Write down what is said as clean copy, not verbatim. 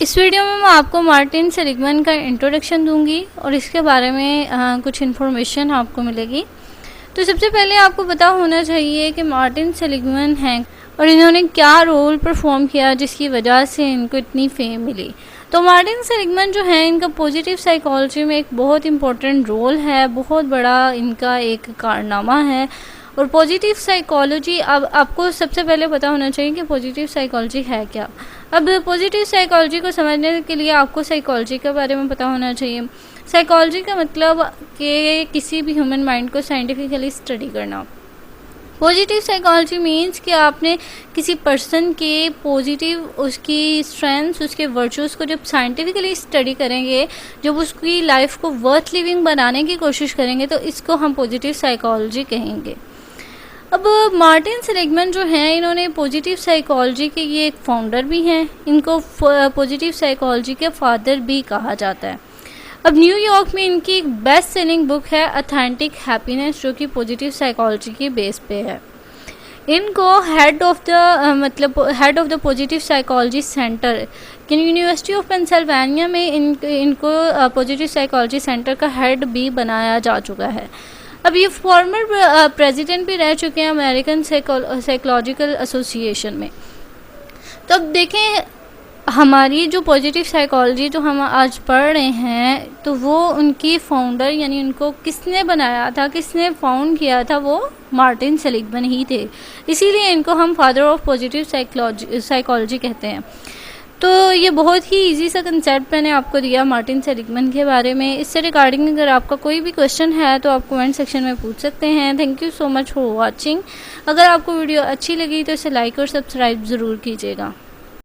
इस वीडियो में मैं आपको मार्टिन सेलिगमैन का इंट्रोडक्शन दूंगी और इसके बारे में कुछ इन्फॉर्मेशन आपको मिलेगी। तो सबसे पहले आपको पता होना चाहिए कि मार्टिन सेलिगमैन हैं और इन्होंने क्या रोल परफॉर्म किया जिसकी वजह से इनको इतनी फेम मिली। तो मार्टिन सेलिगमैन जो है, इनका पॉजिटिव साइकोलॉजी में एक बहुत इम्पोर्टेंट रोल है, बहुत बड़ा इनका एक कारनामा है। और पॉजिटिव साइकोलॉजी, अब आपको सबसे पहले पता होना चाहिए कि पॉजिटिव साइकोलॉजी है क्या। अब पॉजिटिव साइकोलॉजी को समझने के लिए आपको साइकोलॉजी के बारे में पता होना चाहिए। साइकोलॉजी का मतलब कि किसी भी ह्यूमन माइंड को साइंटिफिकली स्टडी करना। पॉजिटिव साइकोलॉजी मीन्स कि आपने किसी पर्सन के पॉजिटिव, उसकी स्ट्रेंथ्स, उसके वर्चूज़ को जब साइंटिफिकली स्टडी करेंगे, जब उसकी लाइफ को वर्थ लिविंग बनाने की कोशिश करेंगे, तो इसको हम पॉजिटिव साइकोलॉजी कहेंगे। अब मार्टिन सेलिगमैन जो हैं, इन्होंने पॉजिटिव साइकोलॉजी के ये एक फाउंडर भी हैं। इनको पॉजिटिव साइकोलॉजी के फादर भी कहा जाता है। अब न्यूयॉर्क में इनकी एक बेस्ट सेलिंग बुक है ऑथेंटिक हैप्पीनेस, जो कि पॉजिटिव साइकोलॉजी की बेस पे है। इनको head of the positive psychology centre university of Pennsylvania में इनको पॉजिटिव साइकोलॉजी सेंटर का हेड भी बनाया जा चुका है। अब ये फॉर्मर प्रेसिडेंट भी रह चुके हैं अमेरिकन साइकोलॉजिकल एसोसिएशन में। तो अब देखें, हमारी जो पॉजिटिव साइकोलॉजी जो हम आज पढ़ रहे हैं, तो वो उनकी फाउंडर, यानी उनको किसने बनाया था, किसने फाउंड किया था, वो मार्टिन सेलिगमैन ही थे। इसीलिए इनको हम फादर ऑफ पॉजिटिव साइकोलॉजी कहते हैं। तो ये बहुत ही इजी सा कंसेप्ट मैंने आपको दिया मार्टिन सेलिगमैन के बारे में। इससे रिगार्डिंग अगर आपका कोई भी क्वेश्चन है तो आप कमेंट सेक्शन में पूछ सकते हैं। Thank you so much for watching. अगर आपको वीडियो अच्छी लगी तो इसे लाइक और सब्सक्राइब ज़रूर कीजिएगा।